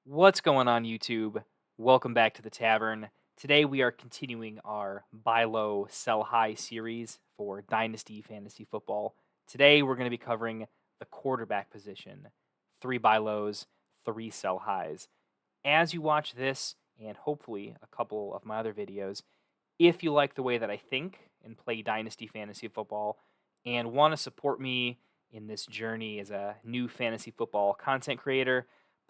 What's going on, YouTube? Welcome back to the tavern. Today we are continuing our buy low, sell high series for Dynasty Fantasy Football. Today we're going to be covering the quarterback position, 3 buy lows, 3 sell highs. As you watch this, and hopefully a couple of my other videos, if you like the way that I think and play Dynasty Fantasy Football and want to support me in this journey as a new fantasy football content creator,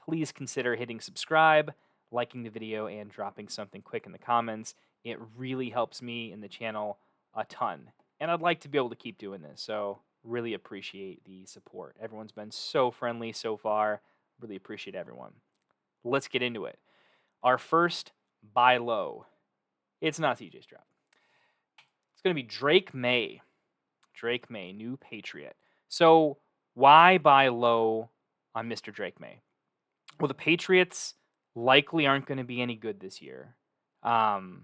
please consider hitting subscribe, liking the video, and dropping something quick in the comments. It really helps me in the channel a ton. And I'd like to be able to keep doing this, so really appreciate the support. Everyone's been so friendly so far. Really appreciate everyone. Let's get into it. Our first buy low. It's not CJ Stroud. It's going to be Drake Maye. Drake Maye, new Patriot. So why buy low on Mr. Drake Maye? Well, the Patriots likely aren't going to be any good this year. And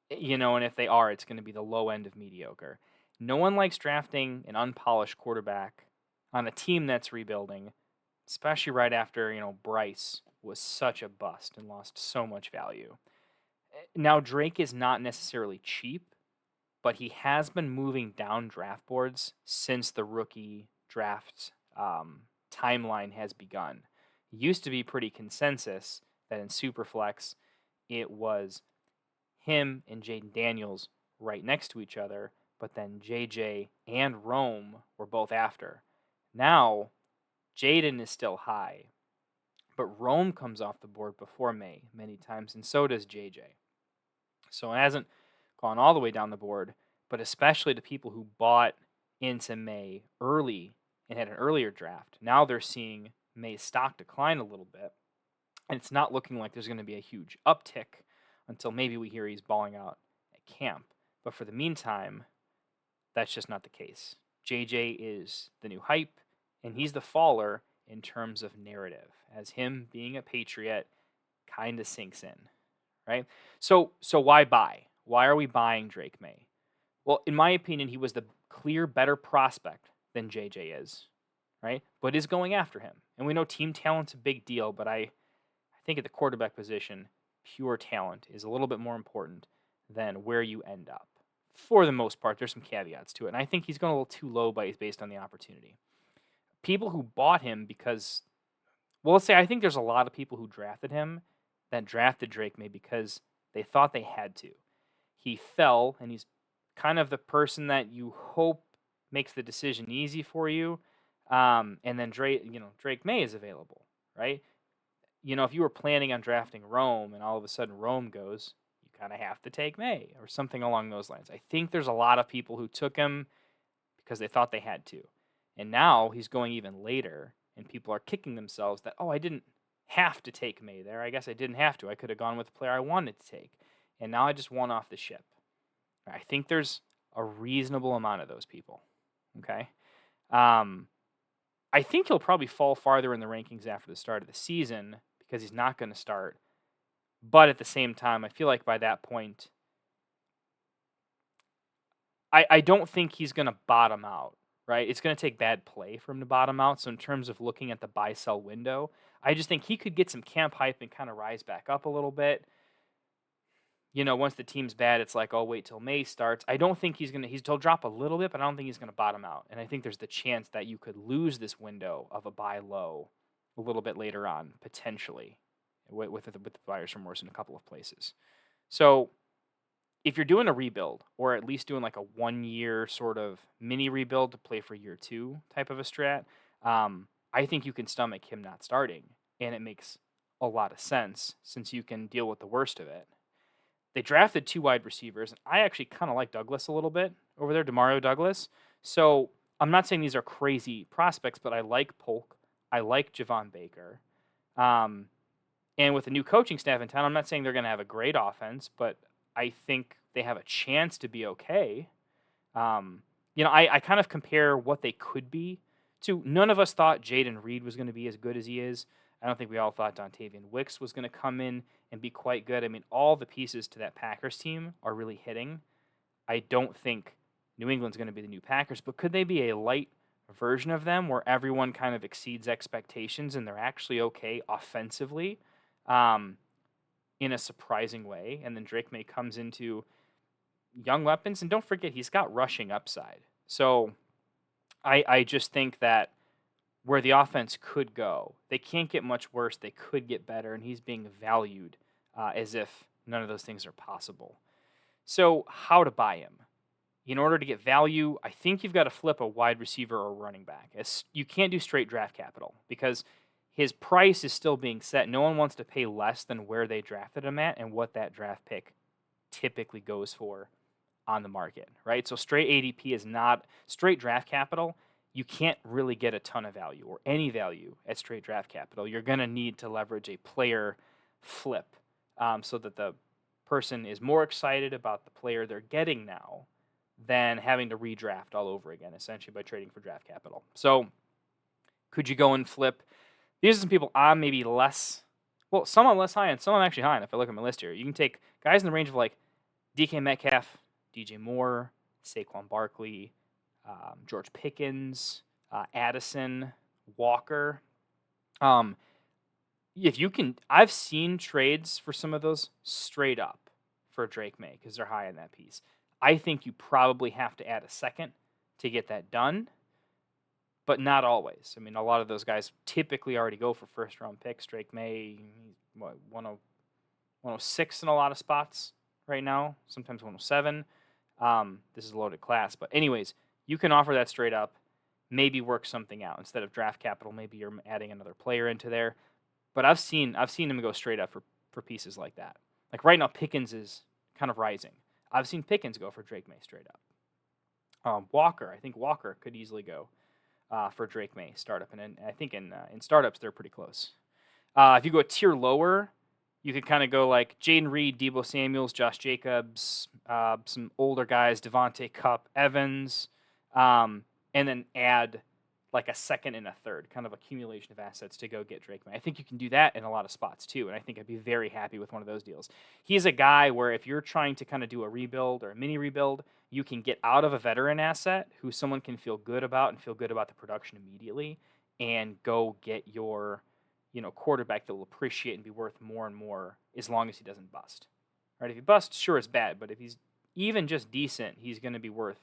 if they are, it's going to be the low end of mediocre. No one likes drafting an unpolished quarterback on a team that's rebuilding, especially right after, Bryce was such a bust and lost so much value. Now, Drake is not necessarily cheap, but he has been moving down draft boards since the rookie draft timeline has begun. It used to be pretty consensus that in Superflex, it was him and Jaden Daniels right next to each other, but then JJ and Rome were both after. Now, Jaden is still high, but Rome comes off the board before Maye many times, and so does JJ. So it hasn't gone all the way down the board, but especially to people who bought into Maye early and had an earlier draft. Now they're seeing Maye's stock decline a little bit, and it's not looking like there's going to be a huge uptick until maybe we hear he's balling out at camp. But for the meantime, that's just not the case. JJ is the new hype, and he's the faller in terms of narrative, as him being a Patriot kind of sinks in, right? So why buy? Why are we buying Drake Maye? Well, in my opinion, he was the clear better prospect than JJ is, right? But is going after him. And we know team talent's a big deal, but I think at the quarterback position, pure talent is a little bit more important than where you end up. For the most part, there's some caveats to it. And I think he's going a little too low based on the opportunity. People who bought him because, well, let's say I think there's a lot of people who drafted him that drafted Drake Maye because they thought they had to. He fell, and he's kind of the person that you hope makes the decision easy for you. And then Drake Maye is available, right? If you were planning on drafting Rome and all of a sudden Rome goes, you kind of have to take Maye or something along those lines. I think there's a lot of people who took him because they thought they had to. And now he's going even later, and people are kicking themselves that, I didn't have to take Maye there. I guess I didn't have to. I could have gone with the player I wanted to take. And now I just won off the ship. I think there's a reasonable amount of those people. Okay. I think he'll probably fall farther in the rankings after the start of the season because he's not going to start. But at the same time, I feel like by that point, I don't think he's going to bottom out, right? It's going to take bad play for him to bottom out. So in terms of looking at the buy-sell window, I just think he could get some camp hype and kind of rise back up a little bit. Once the team's bad, it's like, wait till Maye starts. I don't think he'll drop a little bit, but I don't think he's going to bottom out. And I think there's the chance that you could lose this window of a buy low a little bit later on, potentially, with the buyer's remorse in a couple of places. So if you're doing a rebuild, or at least doing like a 1-year sort of mini rebuild to play for year 2 type of a strat, I think you can stomach him not starting. And it makes a lot of sense since you can deal with the worst of it. They drafted 2 wide receivers, and I actually kind of like Douglas a little bit over there, Demario Douglas. So I'm not saying these are crazy prospects, but I like Polk. I like Javon Baker. And with the new coaching staff in town, I'm not saying they're going to have a great offense, but I think they have a chance to be okay. I kind of compare what they could be to, none of us thought Jaden Reed was going to be as good as he is. I don't think we all thought Dontavian Wicks was going to come in and be quite good. I mean, all the pieces to that Packers team are really hitting. I don't think New England's going to be the new Packers, but could they be a light version of them where everyone kind of exceeds expectations and they're actually okay offensively in a surprising way. And then Drake Maye comes into young weapons. And don't forget, he's got rushing upside. So I just think that where the offense could go, they can't get much worse. They could get better. And he's being valued as if none of those things are possible. So how to buy him? In order to get value, I think you've got to flip a wide receiver or running back. You can't do straight draft capital because his price is still being set. No one wants to pay less than where they drafted him at and what that draft pick typically goes for on the market, right? So straight ADP is not straight draft capital. You can't really get a ton of value or any value at straight draft capital. You're going to need to leverage a player flip so that the person is more excited about the player they're getting now than having to redraft all over again, essentially by trading for draft capital. So could you go and flip? These are some people I'm maybe less, well, some I'm less high on, some I'm actually high on if I look at my list here. You can take guys in the range of like DK Metcalf, DJ Moore, Saquon Barkley, George Pickens, Addison, Walker. If you can, I've seen trades for some of those straight up for Drake Maye because they're high on that piece. I think you probably have to add a second to get that done, but not always. I mean, a lot of those guys typically already go for first-round picks. Drake Maye, what, 106 in a lot of spots right now, sometimes 107. This is a loaded class. But anyways, you can offer that straight up, maybe work something out. Instead of draft capital, maybe you're adding another player into there. But I've seen him go straight up for pieces like that. Like right now, Pickens is kind of rising. I've seen Pickens go for Drake Maye straight up. Walker, I think Walker could easily go for Drake Maye startup, and I think in startups they're pretty close. If you go a tier lower, you could kind of go like Jaden Reed, Deebo Samuels, Josh Jacobs, some older guys, Devontae Cup, Evans, and then add like a second and a third, kind of accumulation of assets to go get Drake Maye. I think you can do that in a lot of spots too, and I think I'd be very happy with one of those deals. He's a guy where if you're trying to kind of do a rebuild or a mini rebuild, you can get out of a veteran asset who someone can feel good about and feel good about the production immediately and go get your, quarterback that will appreciate and be worth more and more as long as he doesn't bust. Right? If he busts, sure, it's bad, but if he's even just decent, he's going to be worth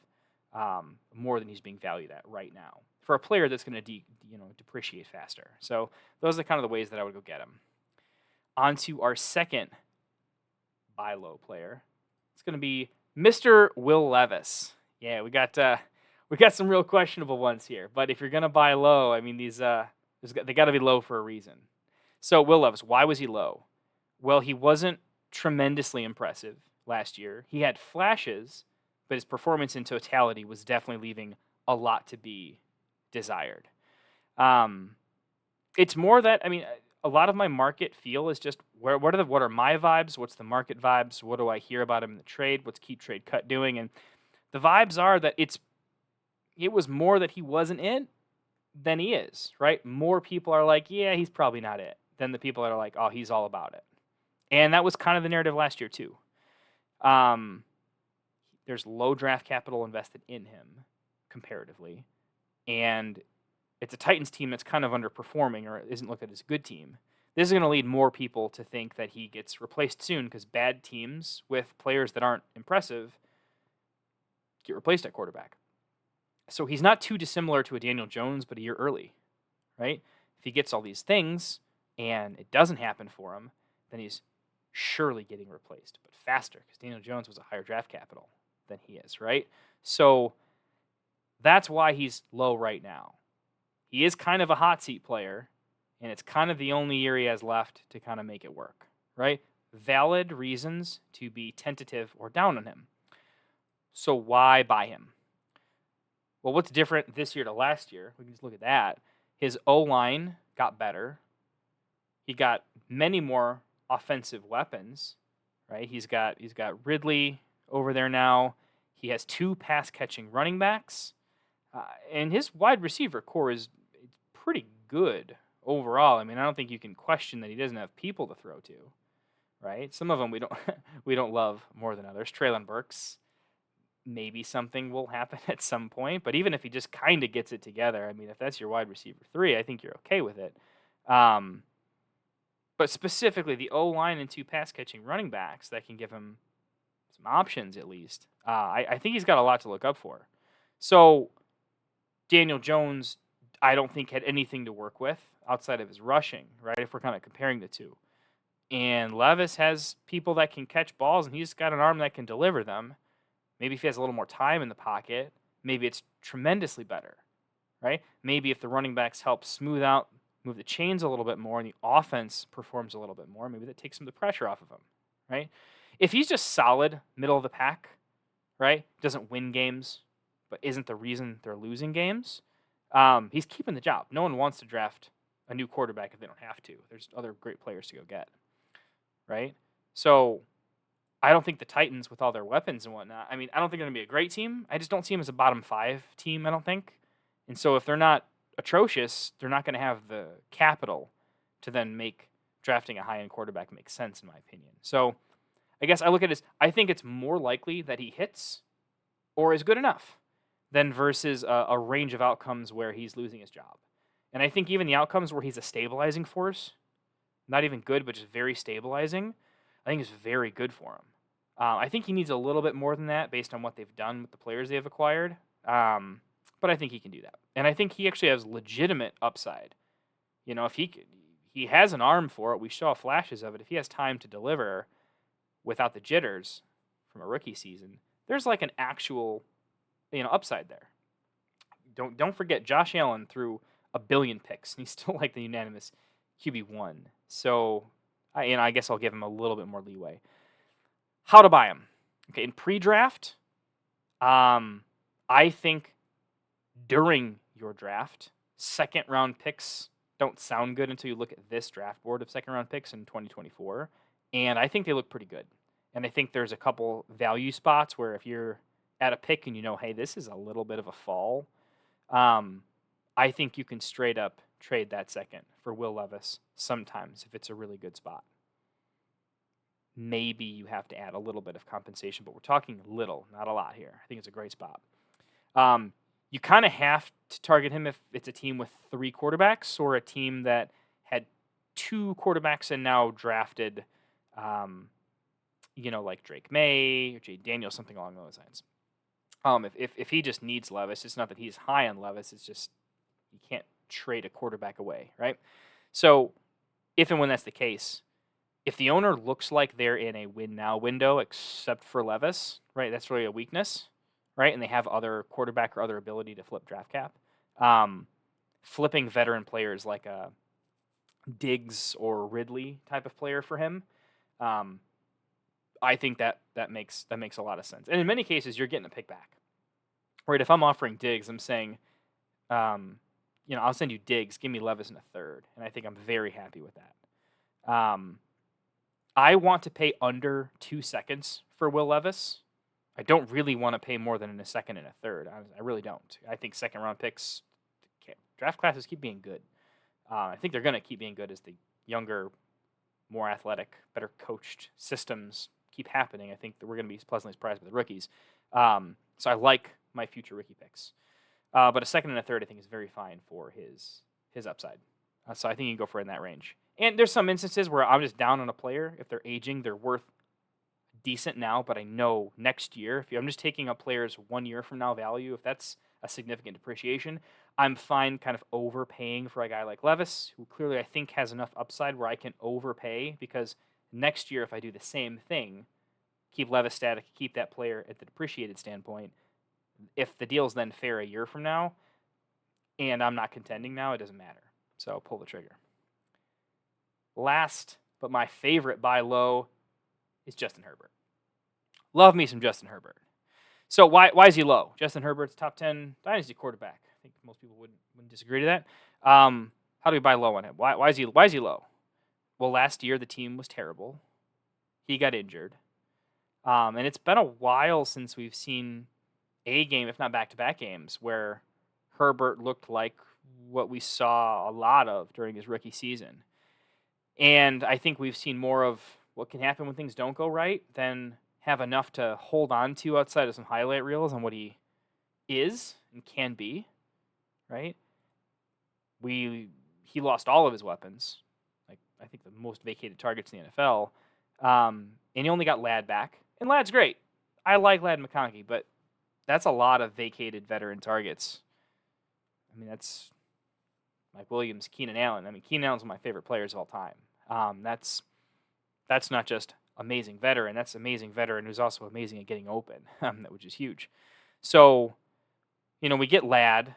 more than he's being valued at right now for a player that's going to depreciate faster. So those are kind of the ways that I would go get him. On to our second buy low player. It's going to be Mr. Will Levis. Yeah, we got some real questionable ones here. But if you're going to buy low, I mean they got to be low for a reason. So Will Levis, why was he low? Well, he wasn't tremendously impressive last year. He had flashes, but his performance in totality was definitely leaving a lot to be desired. It's more that, a lot of my market feel is just what are my vibes? What's the market vibes? What do I hear about him in the trade? What's Keep Trade Cut doing? And the vibes are that it was more that he wasn't it than he is, right? More people are like, yeah, he's probably not it, than the people that are like, oh, he's all about it. And that was kind of the narrative last year too. There's low draft capital invested in him comparatively. And it's a Titans team that's kind of underperforming or isn't looked at as a good team. This is going to lead more people to think that he gets replaced soon because bad teams with players that aren't impressive get replaced at quarterback. So he's not too dissimilar to a Daniel Jones, but a year early, right? If he gets all these things and it doesn't happen for him, then he's surely getting replaced, but faster because Daniel Jones was a higher draft capital than he is, right? So that's why he's low right now. He is kind of a hot seat player, and it's kind of the only year he has left to kind of make it work, right? Valid reasons to be tentative or down on him. So why buy him? Well, what's different this year to last year? We can just look at that. His O-line got better. He got many more offensive weapons, right? He's got Ridley over there now. He has 2 pass-catching running backs. And his wide receiver core is pretty good overall. I don't think you can question that he doesn't have people to throw to, right? Some of them we don't love more than others. Treylon Burks, maybe something will happen at some point. But even if he just kind of gets it together, I mean, if that's your wide receiver 3, I think you're okay with it. But specifically, the O-line and 2 pass-catching running backs that can give him some options at least. I think he's got a lot to look up for. So Daniel Jones, I don't think had anything to work with outside of his rushing, right? If we're kind of comparing the two. And Levis has people that can catch balls, and he's got an arm that can deliver them. Maybe if he has a little more time in the pocket, maybe it's tremendously better, right? Maybe if the running backs help smooth out, move the chains a little bit more, and the offense performs a little bit more, maybe that takes some of the pressure off of him, right? If he's just solid, middle of the pack, right, doesn't win games, but isn't the reason they're losing games, he's keeping the job. No one wants to draft a new quarterback if they don't have to. There's other great players to go get, right? So I don't think the Titans, with all their weapons and whatnot, I mean, I don't think they're going to be a great team. I just don't see them as a bottom 5 team, I don't think. And so if they're not atrocious, they're not going to have the capital to then make drafting a high-end quarterback make sense, in my opinion. So I guess I look at it as, I think it's more likely that he hits or is good enough than versus a range of outcomes where he's losing his job. And I think even the outcomes where he's a stabilizing force, not even good, but just very stabilizing, I think is very good for him. I think he needs a little bit more than that based on what they've done with the players they've acquired. But I think he can do that. And I think he actually has legitimate upside. You know, if he has an arm for it, we saw flashes of it. If he has time to deliver without the jitters from a rookie season, there's like an actual, upside there. Don't forget, Josh Allen threw a billion picks, and he's still like the unanimous QB1. So, I guess I'll give him a little bit more leeway. How to buy him? Okay, in pre-draft, I think during your draft, second-round picks don't sound good until you look at this draft board of second-round picks in 2024, and I think they look pretty good. And I think there's a couple value spots where if you're at a pick and hey, this is a little bit of a fall, I think you can straight up trade that second for Will Levis sometimes if it's a really good spot. Maybe you have to add a little bit of compensation, but we're talking little, not a lot here. I think it's a great spot. You kind of have to target him if it's a team with 3 quarterbacks or a team that had 2 quarterbacks and now drafted, like Drake Maye or Jay Daniels, something along those lines. If he just needs Levis, it's not that he's high on Levis. It's just you can't trade a quarterback away, right? So if and when that's the case, if the owner looks like they're in a win-now window except for Levis, right, that's really a weakness, right, and they have other quarterback or other ability to flip draft cap, flipping veteran players like a Diggs or Ridley type of player for him, I think that makes a lot of sense. And in many cases, you're getting a pick back. Right? If I'm offering Diggs, I'm saying, I'll send you Diggs, give me Levis in a third, and I think I'm very happy with that. I want to pay under 2 seconds for Will Levis. I don't really want to pay more than in a second and a third. I really don't. I think second-round picks, draft classes keep being good. I think they're going to keep being good as the younger, more athletic, better coached systems keep happening. I think that we're going to be pleasantly surprised with the rookies. So I like my future rookie picks. But a second and a third, I think, is very fine for his upside. So I think you can go for it in that range. And there's some instances where I'm just down on a player. If they're aging, they're worth decent now, but I know next year, I'm just taking up players 1 year from now value, if that's a significant depreciation, I'm fine kind of overpaying for a guy like Levis, who clearly I think has enough upside where I can overpay, because next year, if I do the same thing, keep Levis static, keep that player at the depreciated standpoint, if the deal's then fair a year from now, and I'm not contending now, it doesn't matter. So pull the trigger. Last, but my favorite buy low is Justin Herbert. Love me some Justin Herbert. So why is he low? Justin Herbert's top 10 Dynasty quarterback. I think most people wouldn't disagree to that. How do we buy low on him? Why is he low? Well, last year the team was terrible. He got injured. And it's been a while since we've seen a game, if not back-to-back games, where Herbert looked like what we saw a lot of during his rookie season. And I think we've seen more of what can happen when things don't go right than have enough to hold on to outside of some highlight reels on what he is and can be, right? He lost all of his weapons, like I think the most vacated targets in the NFL, and he only got Ladd back. And Ladd's great. I like Ladd McConkey, but that's a lot of vacated veteran targets. I mean, that's Mike Williams, Keenan Allen. I mean, Keenan Allen's one of my favorite players of all time. That's not just amazing veteran. That's amazing veteran who's also amazing at getting open, which is huge. So, we get Ladd.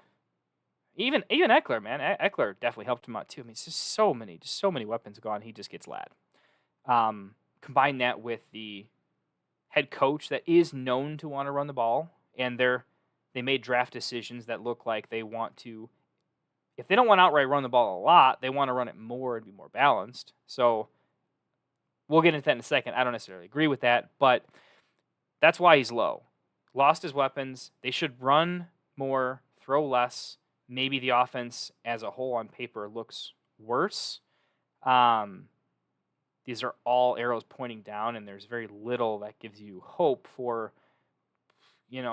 Even Eckler, man. Eckler definitely helped him out too. I mean, it's just so many weapons gone. He just gets Ladd. Combine that with the head coach that is known to want to run the ball, and they made draft decisions that look like they want to. If they don't want to outright run the ball a lot, they want to run it more and be more balanced. So we'll get into that in a second. I don't necessarily agree with that, but that's why he's low. Lost his weapons. They should run more, throw less. Maybe the offense as a whole on paper looks worse. These are all arrows pointing down, and there's very little that gives you hope for,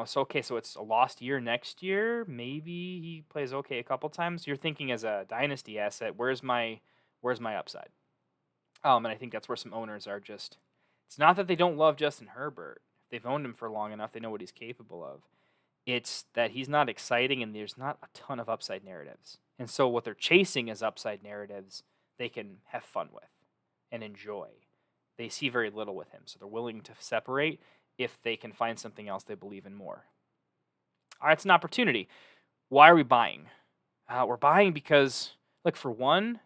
so it's a lost year next year. Maybe he plays okay a couple times. You're thinking as a dynasty asset, where's my upside? And I think that's where some owners are just, it's not that they don't love Justin Herbert. If they've owned him for long enough, they know what he's capable of. It's that he's not exciting and there's not a ton of upside narratives. And so what they're chasing is upside narratives they can have fun with and enjoy. They see very little with him, so they're willing to separate if they can find something else they believe in more. All right, it's an opportunity. Why are we buying? We're buying because, look, for one,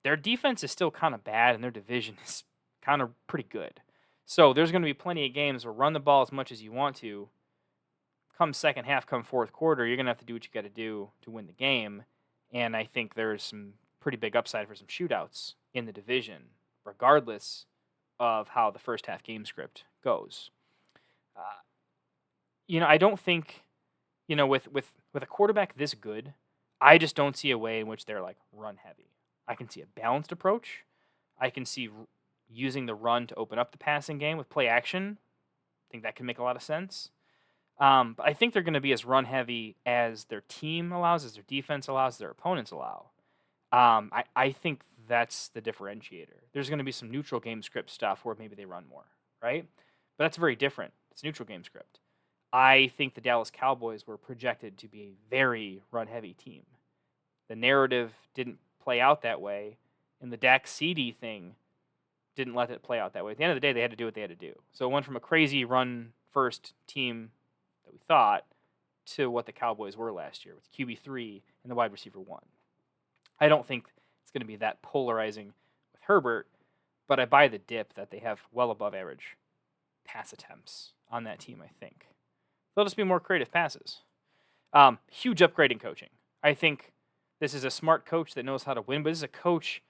their defense is still kind of bad and their division is kind of pretty good. So there's going to be plenty of games where run the ball as much as you want to. Come second half, come fourth quarter, you're going to have to do what you got to do to win the game. And I think there's some pretty big upside for some shootouts in the division, regardless of how the first half game script goes. I don't think, with a quarterback this good, I just don't see a way in which they're like run heavy. I can see a balanced approach. I can see using the run to open up the passing game with play action. I think that can make a lot of sense. But I think they're going to be as run heavy as their team allows, as their defense allows, their opponents allow. I think that's the differentiator. There's going to be some neutral game script stuff where maybe they run more, right? But that's very different. It's neutral game script. I think the Dallas Cowboys were projected to be a very run-heavy team. The narrative didn't play out that way, and the Dak CD thing didn't let it play out that way. At the end of the day, they had to do what they had to do. So it went from a crazy run-first team that we thought to what the Cowboys were last year with QB3 and the wide receiver 1. I don't think it's going to be that polarizing with Herbert, but I buy the dip that they have well above average pass attempts on that team, I think. They'll just be more creative passes. Huge upgrade in coaching. I think this is a smart coach that knows how to win, but this is a coach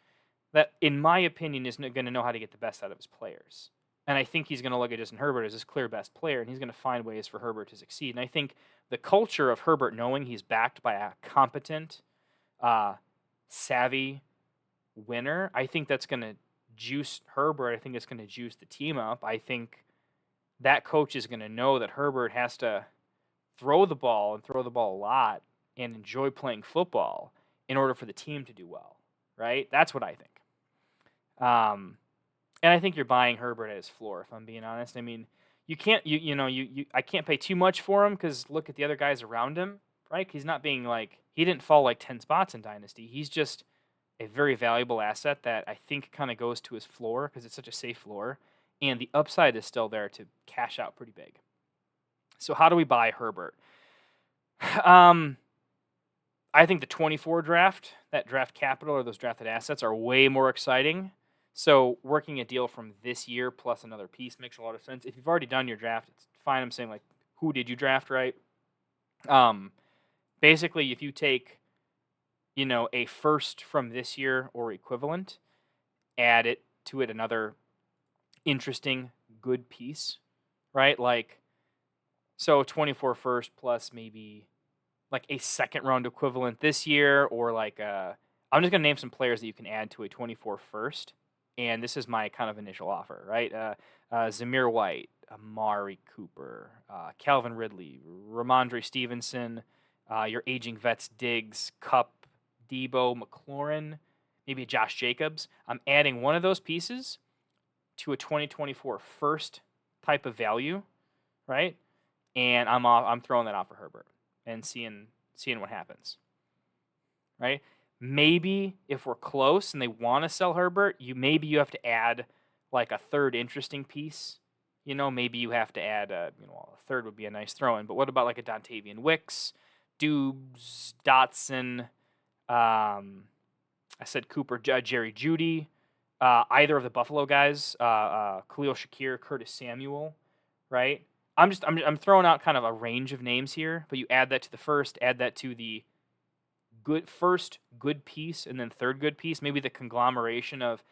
that, in my opinion, is going to know how to get the best out of his players. And I think he's going to look at Justin Herbert as his clear best player, and he's going to find ways for Herbert to succeed. And I think the culture of Herbert knowing he's backed by a competent, savvy winner, I think that's going to juice Herbert. I think it's going to juice the team up. I think that coach is going to know that Herbert has to throw the ball and throw the ball a lot and enjoy playing football in order for the team to do well, right? That's what I think. And I think you're buying Herbert at his floor, if I'm being honest. I mean, you can't, I can't pay too much for him because look at the other guys around him, right? He's not being he didn't fall 10 spots in Dynasty. He's just a very valuable asset that I think kind of goes to his floor because it's such a safe floor. And the upside is still there to cash out pretty big. So how do we buy Herbert? I think the 24 draft, that draft capital or those drafted assets are way more exciting. So working a deal from this year plus another piece makes a lot of sense. If you've already done your draft, it's fine. I'm saying who did you draft, right? Basically, if you take, a first from this year or equivalent, add it to it another interesting, good piece, right? So 24 first plus maybe a second round equivalent this year, or I'm just going to name some players that you can add to a 24 first. And this is my kind of initial offer, right? Zamir White, Amari Cooper, Calvin Ridley, Ramondre Stevenson, your aging vets Diggs, Cup, Debo, McLaurin, maybe Josh Jacobs. I'm adding one of those pieces to a 2024 first type of value, right? And I'm throwing that out for Herbert and seeing what happens, right? Maybe if we're close and they want to sell Herbert, maybe you have to add like a third interesting piece. Maybe you have to add a third would be a nice throw-in. But what about like a Dontavian Wicks, Dubes, Dotson? I said Cooper, Jerry Jeudy, either of the Buffalo guys, Khalil Shakir, Curtis Samuel, right? I'm throwing out kind of a range of names here, but you add that to the first, add that to the first good piece, and then third good piece, maybe the conglomeration of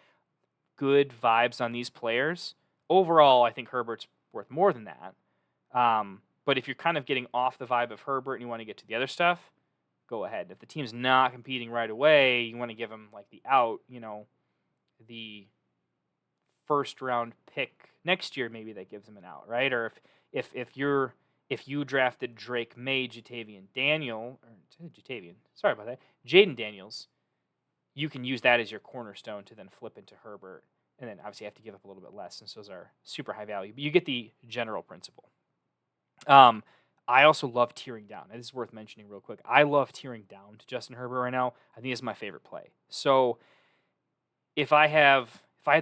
good vibes on these players. Overall, I think Herbert's worth more than that. But if you're kind of getting off the vibe of Herbert and you want to get to the other stuff, go ahead. If the team's not competing right away, you want to give them like the out, the first round pick next year, maybe that gives them an out, right? Or if you drafted Drake May, Jaden Daniels, you can use that as your cornerstone to then flip into Herbert. And then obviously you have to give up a little bit less since those are super high value. But you get the general principle. I also love tearing down. And this is worth mentioning real quick. I love tearing down to Justin Herbert right now. I think it's my favorite play. So if I had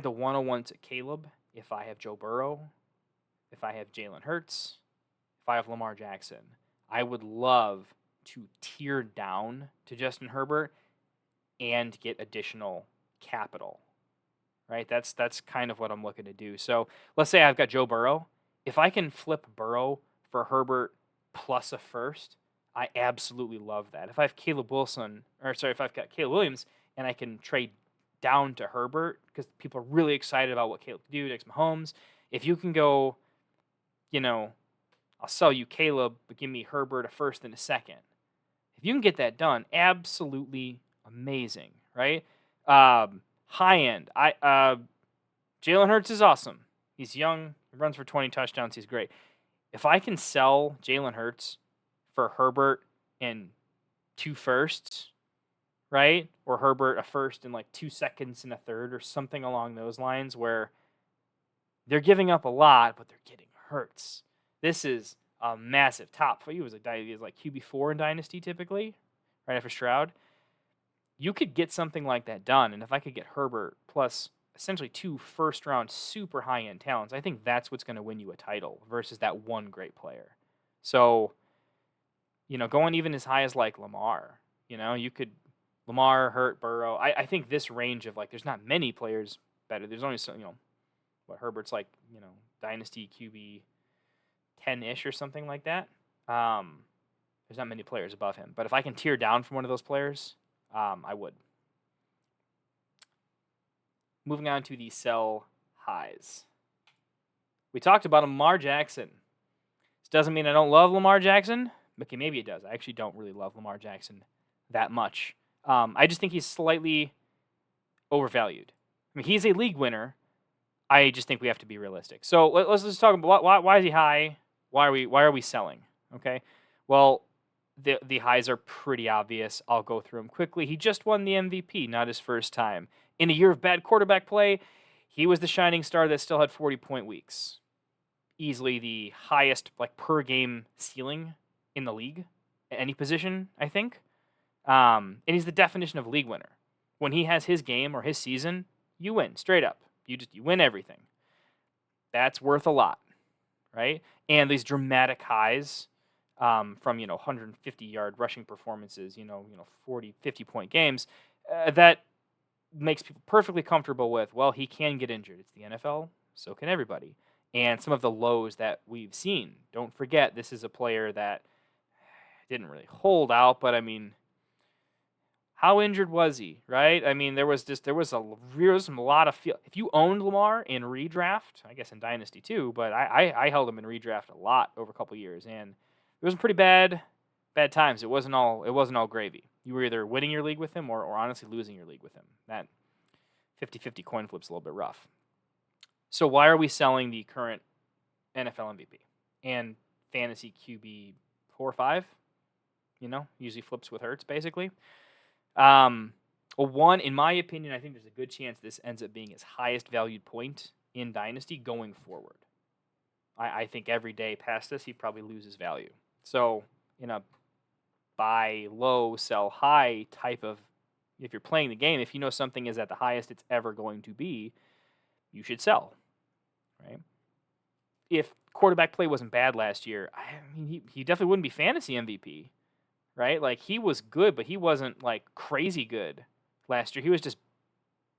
the 101 to Caleb, if I have Joe Burrow, if I have Jalen Hurts, if I have Lamar Jackson, I would love to tear down to Justin Herbert and get additional capital, right? That's kind of what I'm looking to do. So let's say I've got Joe Burrow. If I can flip Burrow for Herbert plus a first, I absolutely love that. If I have if I've got Caleb Williams and I can trade down to Herbert because people are really excited about what Caleb can do next Mahomes. If you can go, I'll sell you Caleb, but give me Herbert a first and a second. If you can get that done, absolutely amazing, right? High end. Jalen Hurts is awesome. He's young, runs for 20 touchdowns. He's great. If I can sell Jalen Hurts for Herbert and 2 firsts, right? Or Herbert a first in like 2 seconds and a third or something along those lines where they're giving up a lot, but they're getting Hurts. This is a massive top. He was like QB4 in Dynasty typically, right after Stroud. You could get something like that done. And if I could get Herbert plus essentially 2 first-round super high-end talents, I think that's what's going to win you a title versus that one great player. So, going even as high as like Lamar, you could Lamar, Hurt, Burrow. I think this range of there's not many players better. There's only some, Herbert's like, Dynasty QB 10-ish or something like that. There's not many players above him. But if I can tear down from one of those players, I would. Moving on to the sell highs. We talked about Lamar Jackson. This doesn't mean I don't love Lamar Jackson. Okay, maybe it does. I actually don't really love Lamar Jackson that much. I just think he's slightly overvalued. I mean, he's a league winner. I just think we have to be realistic. So let's just talk about why is he high? Why are we selling? Okay, well, the highs are pretty obvious. I'll go through them quickly. He just won the MVP, not his first time. In a year of bad quarterback play, he was the shining star that still had 40-point weeks. Easily the highest per game ceiling in the league at any position, I think. And he's the definition of league winner. When he has his game or his season, you win straight up. You win everything. That's worth a lot, right? And these dramatic highs from 150-yard rushing performances, 40, 50-point games, that makes people perfectly comfortable with, well, he can get injured. It's the NFL, so can everybody. And some of the lows that we've seen. Don't forget, this is a player that didn't really hold out, but I mean, how injured was he, right? I mean, there was a lot of feel. If you owned Lamar in redraft, I guess in Dynasty too, but I held him in redraft a lot over a couple years, and it was pretty bad times. It wasn't all gravy. You were either winning your league with him or honestly losing your league with him. That 50-50 coin flip's a little bit rough. So why are we selling the current NFL MVP and fantasy QB 4 or 5. Usually flips with Hurts basically. One, in my opinion, I think there's a good chance this ends up being his highest valued point in Dynasty going forward. I think every day past this, he probably loses value. So in a buy low, sell high type of, if you're playing the game, if you know something is at the highest it's ever going to be, you should sell, right? If quarterback play wasn't bad last year, he definitely wouldn't be fantasy MVP, right? Like, he was good, but he wasn't like crazy good last year. He was just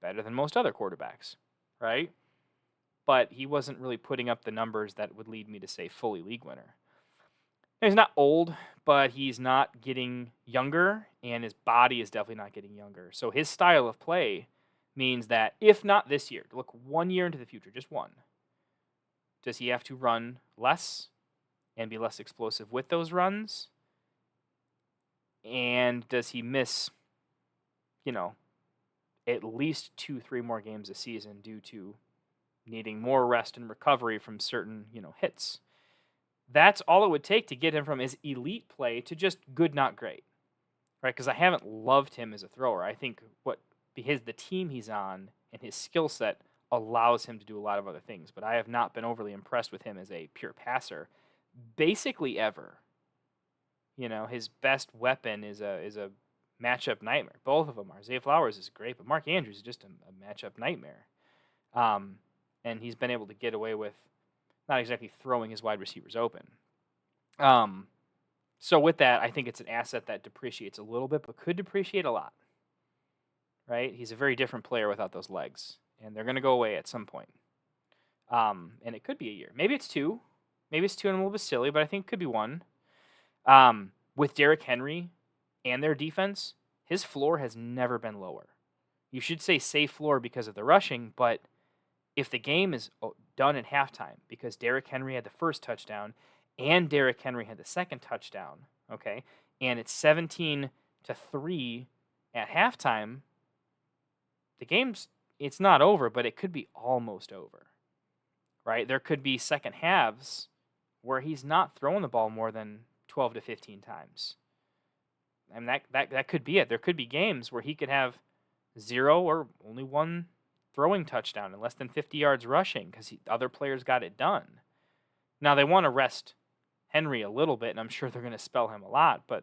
better than most other quarterbacks, right? But he wasn't really putting up the numbers that would lead me to say fully league winner. He's not old, but he's not getting younger, and his body is definitely not getting younger. So his style of play means that if not this year, to look 1 year into the future, just one, does he have to run less and be less explosive with those runs? And does he miss, at least 2-3 more games a season due to needing more rest and recovery from certain, hits? That's all it would take to get him from his elite play to just good, not great, right? Because I haven't loved him as a thrower. I think the team he's on and his skill set allows him to do a lot of other things, but I have not been overly impressed with him as a pure passer, basically ever. His best weapon is a matchup nightmare. Both of them are. Zay Flowers is great, but Mark Andrews is just a matchup nightmare. And he's been able to get away with not exactly throwing his wide receivers open. So with that, I think it's an asset that depreciates a little bit, but could depreciate a lot. Right? He's a very different player without those legs, and they're going to go away at some point. And it could be a year. Maybe it's 2. Maybe it's 2 and I'm a little bit silly, but I think it could be 1. With Derrick Henry and their defense, his floor has never been lower. You should say safe floor because of the rushing, but if the game is done at halftime because Derrick Henry had the first touchdown and Derrick Henry had the second touchdown, okay, and it's 17-3 at halftime, it's not over, but it could be almost over, right? There could be second halves where he's not throwing the ball more than 12 to 15 times. And that could be it. There could be games where he could have 0 or only 1 throwing touchdown and less than 50 yards rushing because other players got it done. Now, they want to rest Henry a little bit, and I'm sure they're going to spell him a lot, but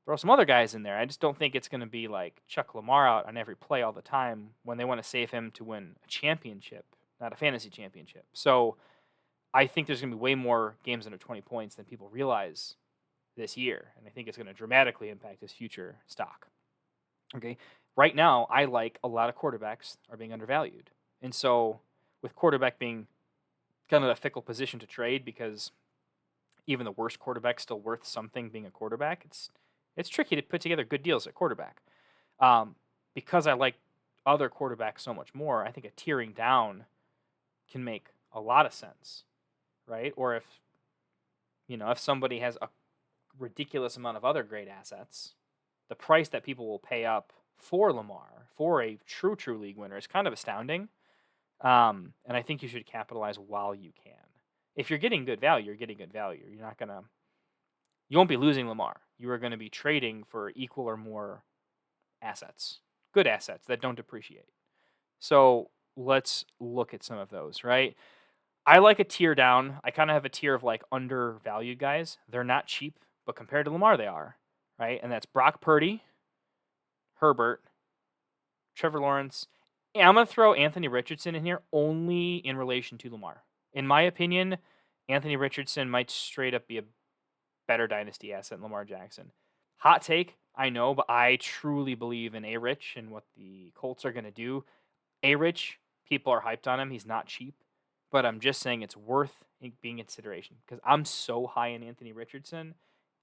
throw some other guys in there. I just don't think it's going to be like Chuck Lamar out on every play all the time when they want to save him to win a championship, not a fantasy championship. So I think there's going to be way more games under 20 points than people realize this year, and I think it's going to dramatically impact his future stock. Okay, right now, I like a lot of quarterbacks are being undervalued. And so with quarterback being kind of a fickle position to trade because even the worst quarterback's still worth something being a quarterback, it's tricky to put together good deals at quarterback. Because I like other quarterbacks so much more, I think a tiering down can make a lot of sense, right? Or if somebody has a ridiculous amount of other great assets, the price that people will pay up for Lamar, for a true league winner, is kind of astounding. And I think you should capitalize while you can. If you're getting good value, you're getting good value. You won't be losing Lamar. You are going to be trading for equal or more assets, good assets that don't depreciate. So let's look at some of those, right? I like a tier down. I kind of have a tier of like undervalued guys. They're not cheap, but compared to Lamar, they are, right? And that's Brock Purdy, Herbert, Trevor Lawrence. And I'm going to throw Anthony Richardson in here only in relation to Lamar. In my opinion, Anthony Richardson might straight up be a better dynasty asset than Lamar Jackson. Hot take, I know, but I truly believe in A-Rich and what the Colts are going to do. A-Rich, people are hyped on him. He's not cheap, but I'm just saying it's worth being in consideration because I'm so high in Anthony Richardson.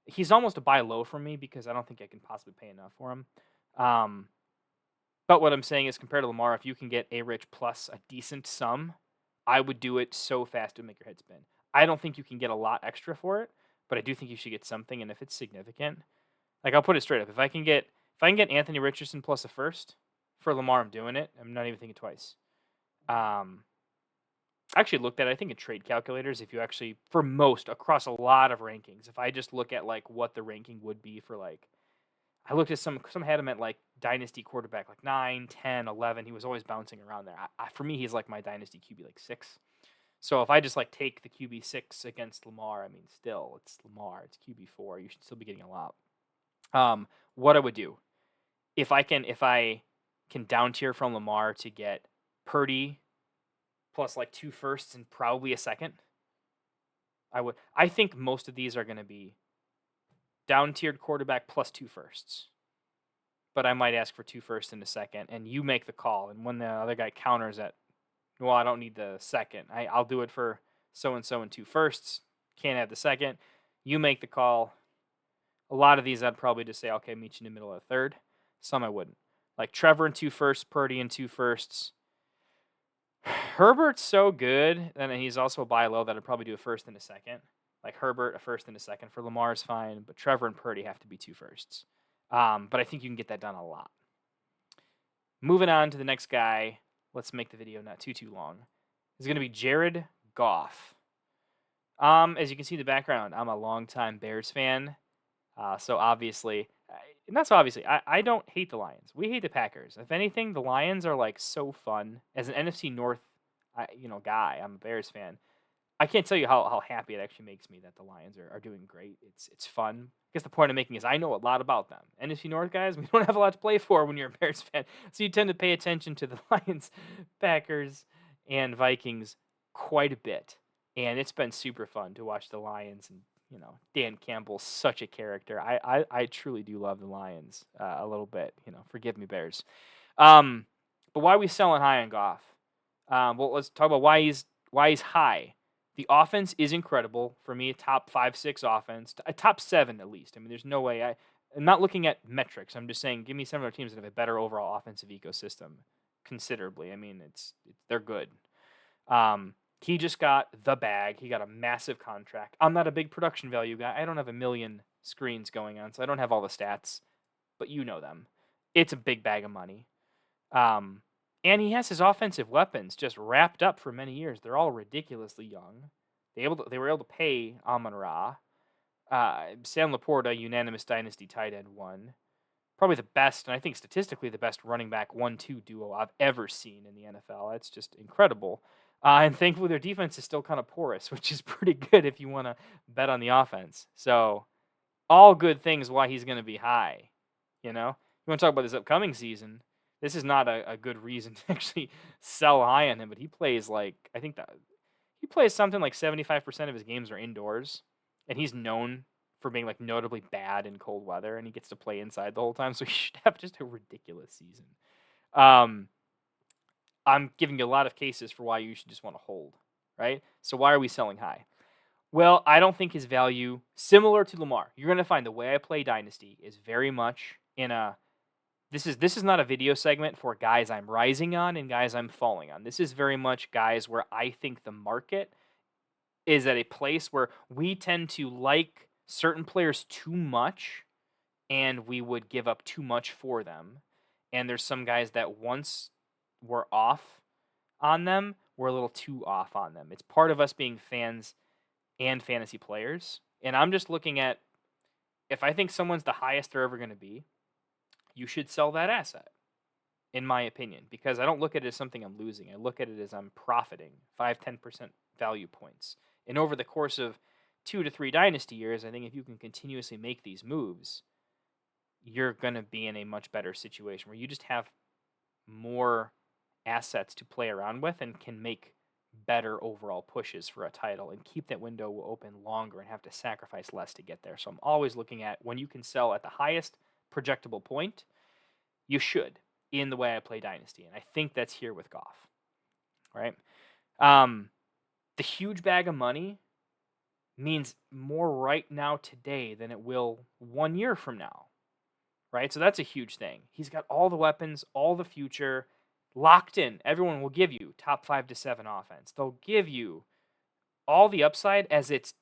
He's almost a buy low for me because I don't think I can possibly pay enough for him. But what I'm saying is compared to Lamar, if you can get A-Rich plus a decent sum, I would do it so fast to make your head spin. I don't think you can get a lot extra for it, but I do think you should get something, and if it's significant, like I'll put it straight up, if I can get Anthony Richardson plus a first for Lamar, I'm doing it. I'm not even thinking twice. I actually looked at it, I think in trade calculators, if you actually, for most, across a lot of rankings, if I just look at like what the ranking would be for like, I looked at some had him at like dynasty quarterback, like 9, 10, 11. He was always bouncing around there. For me, he's like my dynasty QB, like 6. So if I just like take the QB 6 against Lamar, I mean, still it's Lamar, it's QB 4. You should still be getting a lot. What I would do if I can down tier from Lamar to get Purdy plus like 2 firsts and probably a second, I would. I think most of these are going to be down tiered quarterback plus 2 firsts. But I might ask for 2 firsts and a second, and you make the call. And when the other guy counters at, well, I don't need the second. I'll do it for so and so and 2 firsts. Can't have the second. You make the call. A lot of these I'd probably just say, okay, meet you in the middle of the third. Some I wouldn't. Like Trevor and 2 firsts, Purdy and 2 firsts. Herbert's so good, and he's also a buy low that I'd probably do a first and a second. Like Herbert, a first and a second for Lamar is fine, but Trevor and Purdy have to be 2 firsts. But I think you can get that done a lot. Moving on to the next guy. Let's make the video not too long. It's going to be Jared Goff. As you can see in the background, I'm a longtime Bears fan. So obviously, and that's obviously, I don't hate the Lions. We hate the Packers. If anything, the Lions are like so fun. As an NFC North, guy, I'm a Bears fan. I can't tell you how happy it actually makes me that the Lions are doing great. It's fun. I guess the point I'm making is I know a lot about them. NFC North guys, we don't have a lot to play for when you're a Bears fan. So you tend to pay attention to the Lions, Packers, and Vikings quite a bit. And it's been super fun to watch the Lions. And, Dan Campbell's such a character. I truly do love the Lions a little bit. Forgive me, Bears. But why are we selling high on Goff? Well, let's talk about why he's high. The offense is incredible. For me, a top 5, 6 offense. A top 7 at least. I mean, there's no way. I'm not looking at metrics. I'm just saying give me some other teams that have a better overall offensive ecosystem considerably. I mean, they're good. He just got the bag. He got a massive contract. I'm not a big production value guy. I don't have a million screens going on, so I don't have all the stats. But you know them. It's a big bag of money. And he has his offensive weapons just wrapped up for many years. They're all ridiculously young. They were able to pay Amon-Ra. Sam Laporta, unanimous Dynasty tight end 1. Probably the best, and I think statistically the best running back 1-2 duo I've ever seen in the NFL. That's just incredible. And thankfully their defense is still kind of porous, which is pretty good if you want to bet on the offense. So all good things why he's going to be high. You want to talk about this upcoming season. This is not a good reason to actually sell high on him, but he plays he plays something like 75% of his games are indoors, and he's known for being like notably bad in cold weather, and he gets to play inside the whole time, so he should have just a ridiculous season. I'm giving you a lot of cases for why you should just want to hold, right? So why are we selling high? Well, I don't think his value, similar to Lamar, you're going to find the way I play Dynasty is very much in a, this is not a video segment for guys I'm rising on and guys I'm falling on. This is very much guys where I think the market is at a place where we tend to like certain players too much and we would give up too much for them. And there's some guys that once we're off on them, we're a little too off on them. It's part of us being fans and fantasy players. And I'm just looking at, if I think someone's the highest they're ever going to be, you should sell that asset, in my opinion, because I don't look at it as something I'm losing. I look at it as I'm profiting 5-10% value points. And over the course of 2 to 3 dynasty years, I think if you can continuously make these moves, you're going to be in a much better situation where you just have more assets to play around with and can make better overall pushes for a title and keep that window open longer and have to sacrifice less to get there. So I'm always looking at when you can sell at the highest projectable point, you should, in the way I play Dynasty. And I think that's here with Goff, right? The huge bag of money means more right now today than it will 1 year from now, right? So that's a huge thing. He's got all the weapons, all the future locked in. Everyone will give you top 5 to 7 offense. They'll give you all the upside as it's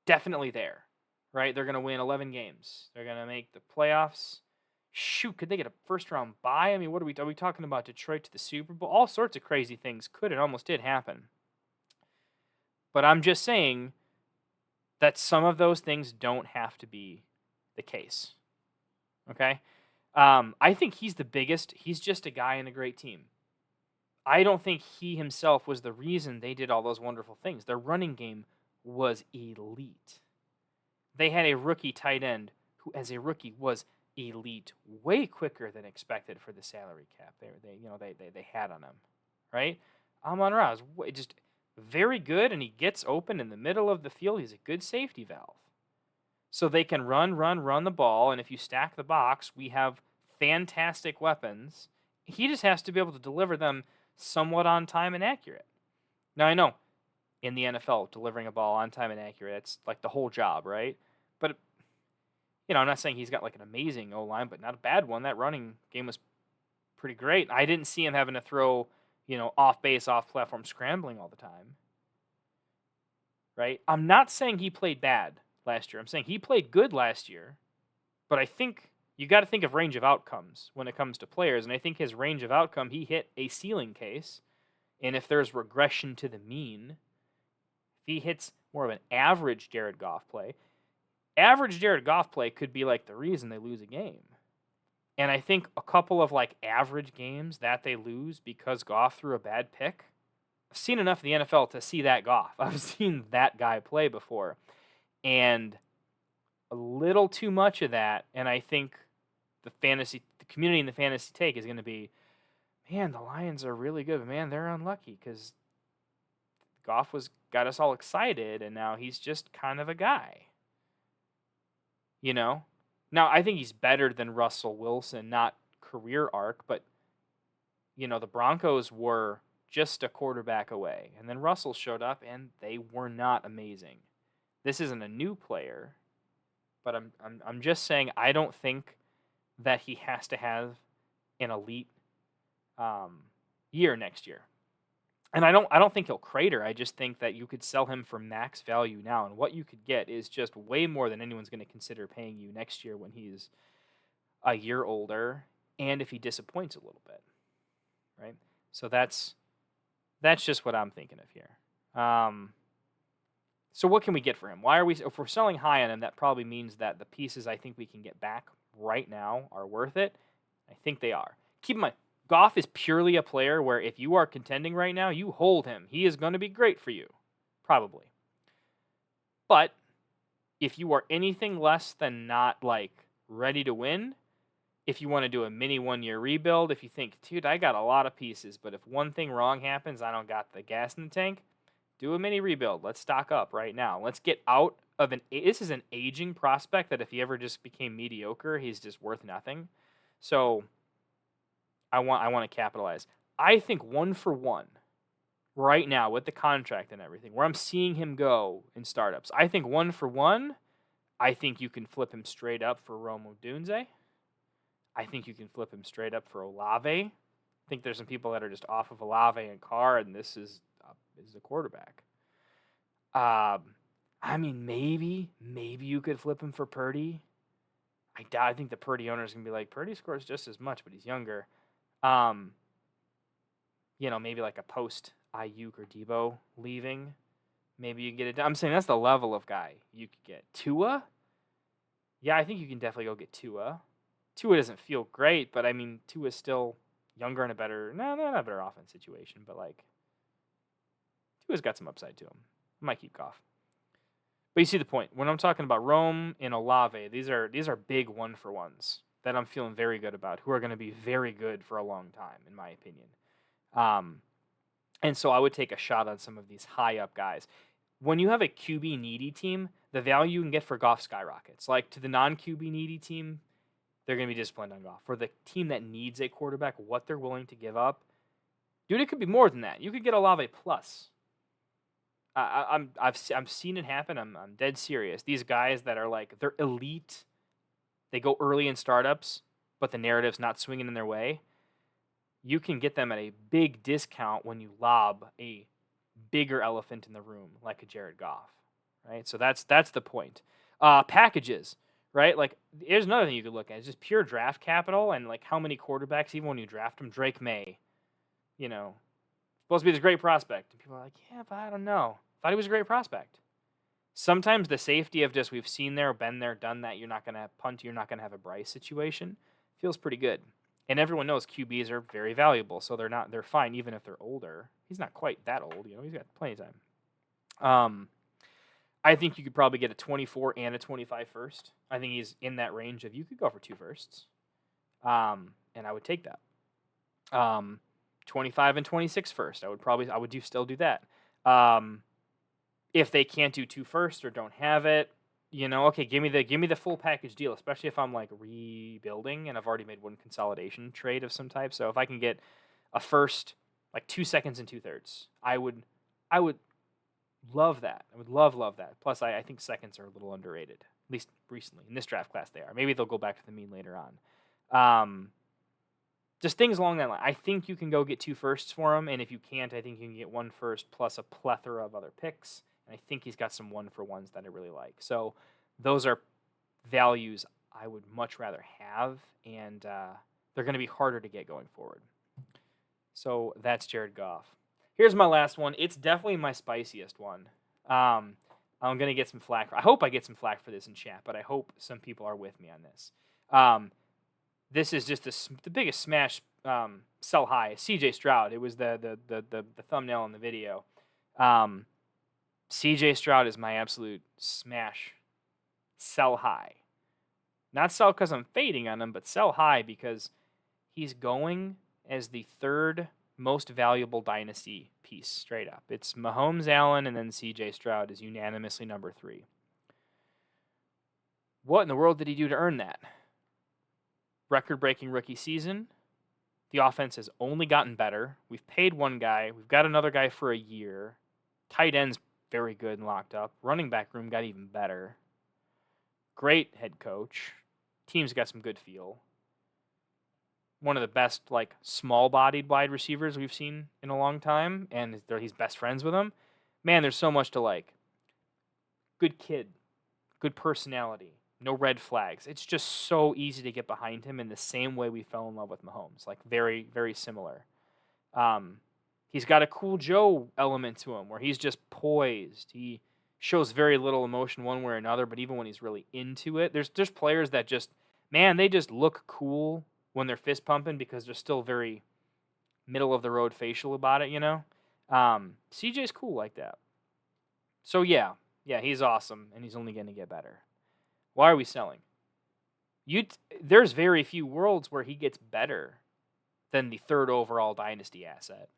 definitely there, right? They're going to win 11 games. They're going to make the playoffs. Shoot, could they get a first-round bye? I mean, are we talking about Detroit to the Super Bowl? All sorts of crazy things could and almost did happen. But I'm just saying that some of those things don't have to be the case. Okay? I think he's the biggest. He's just a guy in a great team. I don't think he himself was the reason they did all those wonderful things. Their running game was elite. They had a rookie tight end who, as a rookie, was elite, way quicker than expected for the salary cap. They had on him, right? Amon-Ra is just very good, and he gets open in the middle of the field. He's a good safety valve. So they can run the ball, and if you stack the box, we have fantastic weapons. He just has to be able to deliver them somewhat on time and accurate. Now, I know in the NFL, delivering a ball on time and accurate, it's like the whole job, right? But, I'm not saying he's got like an amazing O-line, but not a bad one. That running game was pretty great. I didn't see him having to throw, off base, off platform scrambling all the time. Right? I'm not saying he played bad last year. I'm saying he played good last year, but I think you got to think of range of outcomes when it comes to players, and I think his range of outcome, he hit a ceiling case, and if there's regression to the mean, if he hits more of an average Jared Goff play could be like the reason they lose a game. And I think a couple of like average games that they lose because Goff threw a bad pick, I've seen enough in the NFL to see that Goff. I've seen that guy play before. And a little too much of that, and I think the community in the fantasy take is going to be, man, the Lions are really good, but man, they're unlucky because Goff got us all excited, and now he's just kind of a guy. Now I think he's better than Russell Wilson, not career arc, but the Broncos were just a quarterback away, and then Russell showed up, and they were not amazing. This isn't a new player, but I'm just saying I don't think that he has to have an elite year next year. And I don't think he'll crater. I just think that you could sell him for max value now, and what you could get is just way more than anyone's going to consider paying you next year when he's a year older, and if he disappoints a little bit, right? So that's just what I'm thinking of here. So what can we get for him? If we're selling high on him, that probably means that the pieces I think we can get back right now are worth it. I think they are. Keep in mind, Goff is purely a player where if you are contending right now, you hold him. He is going to be great for you. Probably. But if you are anything less than not like ready to win, if you want to do a mini 1-year rebuild, if you think, dude, I got a lot of pieces, but if one thing wrong happens, I don't got the gas in the tank, do a mini rebuild. Let's stock up right now. Let's get out of this is an aging prospect that if he ever just became mediocre, he's just worth nothing. So I want to capitalize. I think 1-for-1 right now with the contract and everything, where I'm seeing him go in startups. I think 1-for-1, I think you can flip him straight up for Rome Odunze. I think you can flip him straight up for Olave. I think there's some people that are just off of Olave and Carr, and this is the quarterback. I mean, maybe you could flip him for Purdy. I think the Purdy owner is going to be like, Purdy scores just as much, but he's younger. Maybe like a post Ayuk or Debo leaving. Maybe you can get it done. I'm saying that's the level of guy you could get. Tua? Yeah, I think you can definitely go get Tua. Tua doesn't feel great, but I mean, Tua's still younger and not a better offense situation, but like, Tua's got some upside to him. I might keep Goff. But you see the point. When I'm talking about Rome and Olave, these are big 1-for-1s that I'm feeling very good about, who are going to be very good for a long time, in my opinion. And so I would take a shot on some of these high-up guys. When you have a QB-needy team, the value you can get for Goff skyrockets. Like, to the non-QB needy team, they're going to be disciplined on Goff. For the team that needs a quarterback, what they're willing to give up, dude, it could be more than that. You could get Olave plus. I've seen it happen. I'm dead serious. These guys that are like, they're elite. They go early in startups, but the narrative's not swinging in their way. You can get them at a big discount when you lob a bigger elephant in the room, like a Jared Goff, right? So that's the point. Packages, right? Like, here's another thing you could look at. It's just pure draft capital and like how many quarterbacks, even when you draft them. Drake Maye, supposed to be this great prospect. And people are like, yeah, but I don't know. Thought he was a great prospect. Sometimes the safety of just we've seen there, been there, done that, you're not going to punt, you're not going to have a Bryce situation, feels pretty good. And everyone knows QBs are very valuable, so they're fine even if they're older. He's not quite that old, he's got plenty of time. I think you could probably get a 24 and a 25 first. I think he's in that range of you could go for 2 firsts. And I would take that. 25 and 26 first. I would still do that. If they can't do 2 first or don't have it, okay, give me the full package deal, especially if I'm like rebuilding and I've already made one consolidation trade of some type. So if I can get a first, like 2 seconds and 2/3, I would love that. I would love that. Plus, I think seconds are a little underrated, at least recently. In this draft class, they are. Maybe they'll go back to the mean later on. Just things along that line. I think you can go get 2 firsts for him, and if you can't, I think you can get 1 first plus a plethora of other picks. And I think he's got some 1-for-1s that I really like. So those are values I would much rather have, and they're going to be harder to get going forward. So that's Jared Goff. Here's my last one. It's definitely my spiciest one. I'm going to get some flack. I hope I get some flack for this in chat, but I hope some people are with me on this. This is just the biggest smash sell high. CJ Stroud. It was the thumbnail in the video. CJ Stroud is my absolute smash sell high. Not sell because I'm fading on him, but sell high because he's going as the 3rd most valuable dynasty piece straight up. It's Mahomes, Allen, and then CJ Stroud is unanimously number 3. What in the world did he do to earn that? Record-breaking rookie season. The offense has only gotten better. We've paid one guy. We've got another guy for a year. Tight end's very good and locked up. Running back room got even better. Great head coach. Team's got some good feel. One of the best, small-bodied wide receivers we've seen in a long time, and he's best friends with him. Man, there's so much to like. Good kid. Good personality. No red flags. It's just so easy to get behind him in the same way we fell in love with Mahomes. Very, very similar. He's got a cool Joe element to him where he's just poised. He shows very little emotion one way or another, but even when he's really into it, there's players that they just look cool when they're fist pumping because they're still very middle of the road facial about it, CJ's cool like that. So yeah, he's awesome, and he's only going to get better. Why are we selling? There's very few worlds where he gets better than the 3rd overall dynasty asset.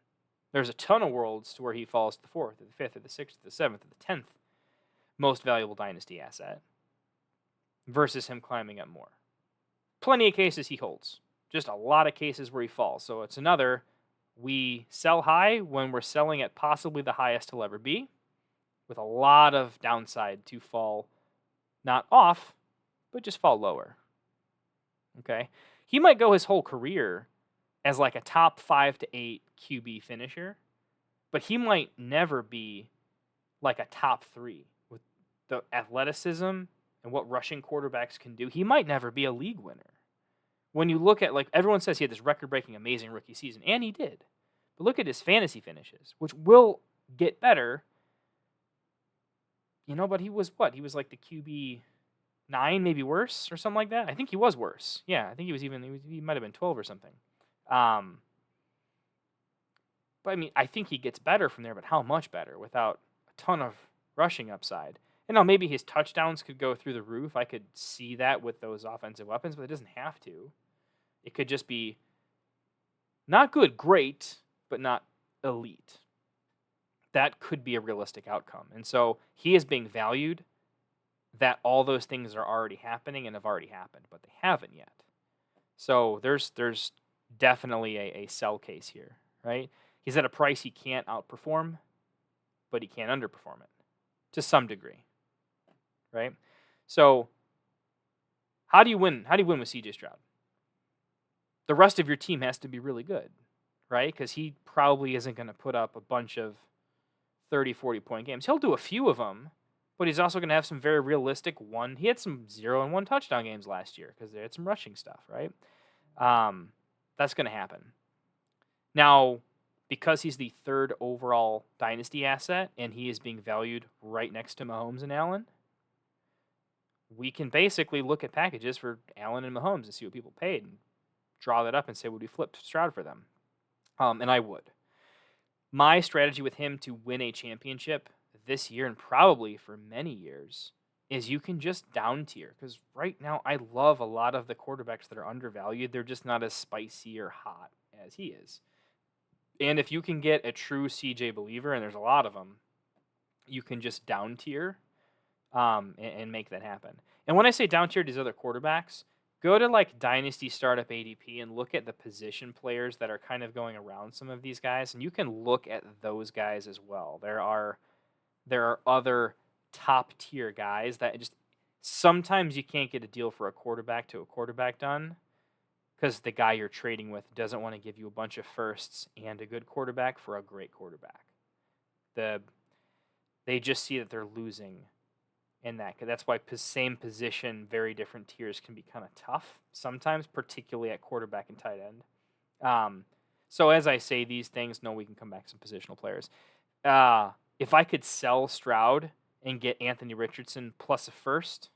There's a ton of worlds to where he falls to the 4th, or the 5th, or the 6th, or the 7th, or the 10th most valuable dynasty asset versus him climbing up more. Plenty of cases he holds. Just a lot of cases where he falls. So it's another, we sell high when we're selling at possibly the highest he'll ever be, with a lot of downside to fall not off, but just fall lower. Okay? He might go his whole career as a top 5 to 8 QB finisher, but he might never be a top 3 with the athleticism and what rushing quarterbacks can do. He might never be a league winner. When you look at, everyone says he had this record-breaking amazing rookie season, and he did. But look at his fantasy finishes, which will get better. But he was what? He was the QB 9, maybe worse, or something like that. I think he was worse. Yeah, I think he might have been 12 or something. But I think he gets better from there, but how much better without a ton of rushing upside? And now maybe his touchdowns could go through the roof. I could see that with those offensive weapons, but it doesn't have to. It could just be not good, great, but not elite. That could be a realistic outcome. And so he is being valued that all those things are already happening and have already happened, but they haven't yet. So there's definitely a sell case here, right? He's at a price he can't outperform, but he can't underperform it to some degree, right? So how do you win? How do you win with CJ Stroud? The rest of your team has to be really good, right? Because he probably isn't going to put up a bunch of 30, 40-point games. He'll do a few of them, but he's also going to have some very realistic one. He had some 0 and 1 touchdown games last year because they had some rushing stuff, right? That's going to happen. Now, because he's the third overall Dynasty asset and he is being valued right next to Mahomes and Allen, we can basically look at packages for Allen and Mahomes and see what people paid and draw that up and say, would we flip Stroud for them? And I would. My strategy with him to win a championship this year and probably for many years is you can just down tier, because right now I love a lot of the quarterbacks that are undervalued. They're just not as spicy or hot as he is. And if you can get a true CJ believer, and there's a lot of them, you can just down tier and make that happen. And when I say down tier these other quarterbacks, go to like Dynasty Startup ADP and look at the position players that are kind of going around some of these guys, and you can look at those guys as well. There are other top tier guys that just sometimes you can't get a deal for a quarterback to a quarterback done because the guy you're trading with doesn't want to give you a bunch of firsts and a good quarterback for a great quarterback. They just see that they're losing in that. That's why same position, very different tiers can be kind of tough sometimes, particularly at quarterback and tight end. So as I say these things, no, we can come back to some positional players. If I could sell Stroud and get Anthony Richardson plus a first,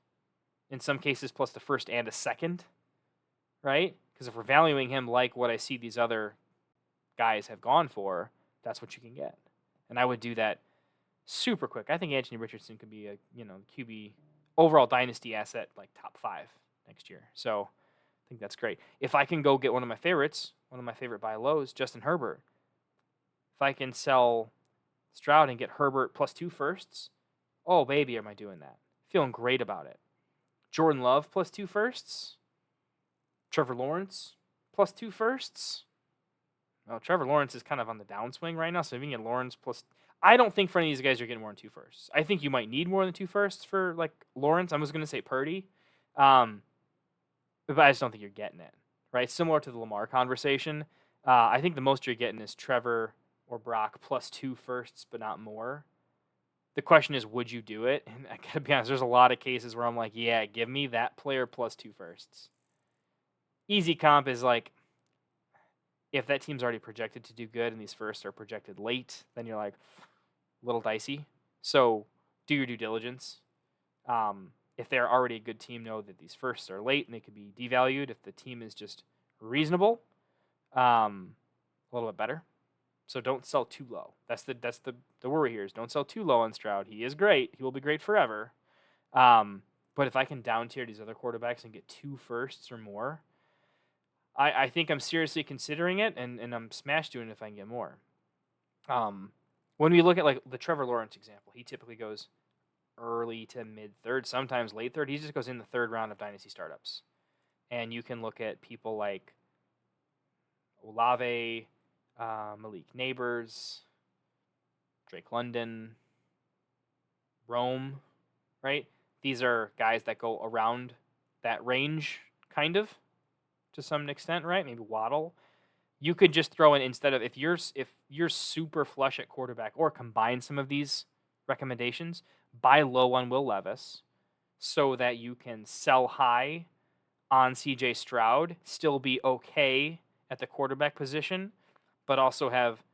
in some cases plus the first and a second, right? Because if we're valuing him like what I see these other guys have gone for, that's what you can get. And I would do that super quick. I think Anthony Richardson could be a QB overall dynasty asset, like top 5 next year. So I think that's great. If I can go get one of my favorite buy lows, Justin Herbert. If I can sell Stroud and get Herbert plus 2 firsts, oh baby, am I doing that? Feeling great about it. Jordan Love plus 2 firsts. Trevor Lawrence plus 2 firsts. Well, Trevor Lawrence is kind of on the downswing right now, so if you can get Lawrence plus... I don't think for any of these guys you're getting more than 2 firsts. I think you might need more than 2 firsts for like Lawrence. I was going to say Purdy, but I just don't think you're getting it. Right, similar to the Lamar conversation. I think the most you're getting is Trevor or Brock plus 2 firsts, but not more. The question is, would you do it? And I gotta be honest, there's a lot of cases where I'm like, yeah, give me that player plus 2 firsts. Easy comp is like, if that team's already projected to do good and these firsts are projected late, then you're like, a little dicey. So do your due diligence. If they're already a good team, know that these firsts are late and they could be devalued. If the team is just reasonable, a little bit better. So don't sell too low. That's the worry here is don't sell too low on Stroud. He is great. He will be great forever. But if I can down tier these other quarterbacks and get 2 firsts or more, I think I'm seriously considering it, and I'm smash doing it if I can get more. When we look at like the Trevor Lawrence example, he typically goes early to mid third, sometimes late third. He just goes in the 3rd round of dynasty startups. And you can look at people like Olave, Malik Neighbors, Drake London, Rome, right? These are guys that go around that range, kind of, to some extent, right? Maybe Waddle. You could just throw in, instead of, if you're super flush at quarterback, or combine some of these recommendations, buy low on Will Levis so that you can sell high on CJ Stroud, still be okay at the quarterback position, but also have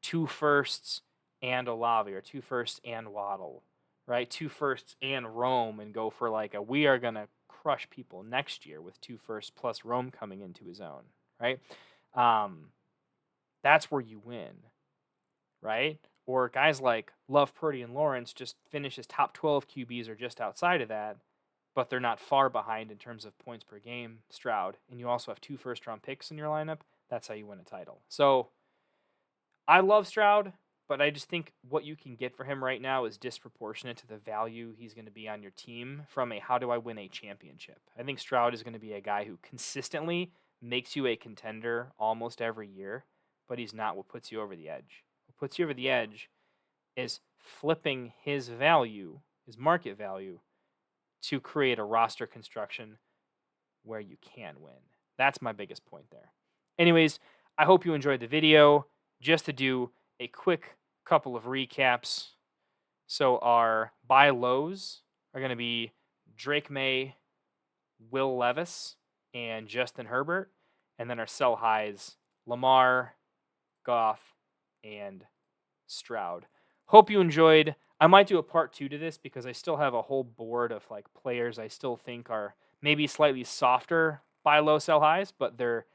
2 firsts and Olave, or 2 firsts and Waddle, right? 2 firsts and Rome, and go for like we are going to crush people next year with 2 firsts plus Rome coming into his own, right? That's where you win, right? Or guys like Love, Purdy, and Lawrence just finish as top 12 QBs or just outside of that, but they're not far behind in terms of points per game, Stroud, and you also have 2 first-round picks in your lineup. That's how you win a title. So I love Stroud, but I just think what you can get for him right now is disproportionate to the value he's going to be on your team from a how do I win a championship. I think Stroud is going to be a guy who consistently makes you a contender almost every year, but he's not what puts you over the edge. What puts you over the edge is flipping his value, his market value, to create a roster construction where you can win. That's my biggest point there. Anyways, I hope you enjoyed the video. Just to do a quick couple of recaps. So our buy lows are going to be Drake Maye, Will Levis, and Justin Herbert. And then our sell highs, Lamar, Goff, and Stroud. Hope you enjoyed. I might do a part 2 to this because I still have a whole board of like players I still think are maybe slightly softer buy low, sell highs, but they're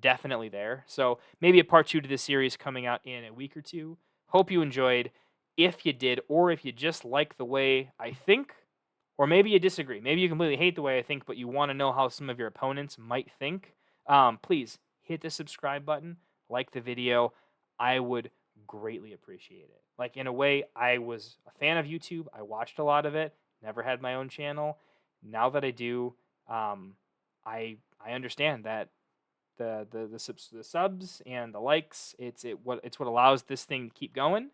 definitely there. So maybe a part 2 to this series coming out in a week or two. Hope you enjoyed. If you did, or if you just like the way I think, or maybe you disagree, maybe you completely hate the way I think, but you want to know how some of your opponents might think, please hit the subscribe button, like the video. I would greatly appreciate it. Like, in a way, I was a fan of YouTube. I watched a lot of it. Never had my own channel. Now that I do, I understand that the subs and the likes, it's what allows this thing to keep going.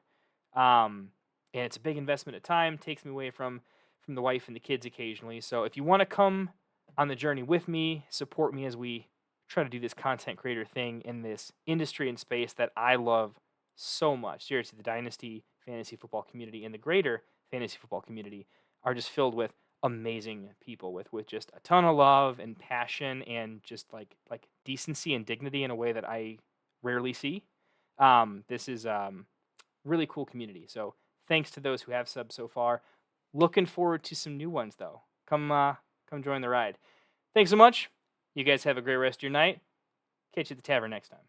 And it's a big investment of time. Takes me away from the wife and the kids occasionally. So if you want to come on the journey with me, support me as we try to do this content creator thing in this industry and space that I love so much. Seriously, the Dynasty fantasy football community and the greater fantasy football community are just filled with amazing people with just a ton of love and passion and just like decency and dignity in a way that I rarely see. This is really cool community. So thanks to those who have subs so far. Looking forward to some new ones though. Come join the ride. Thanks so much. You guys have a great rest of your night. Catch you at the tavern next time.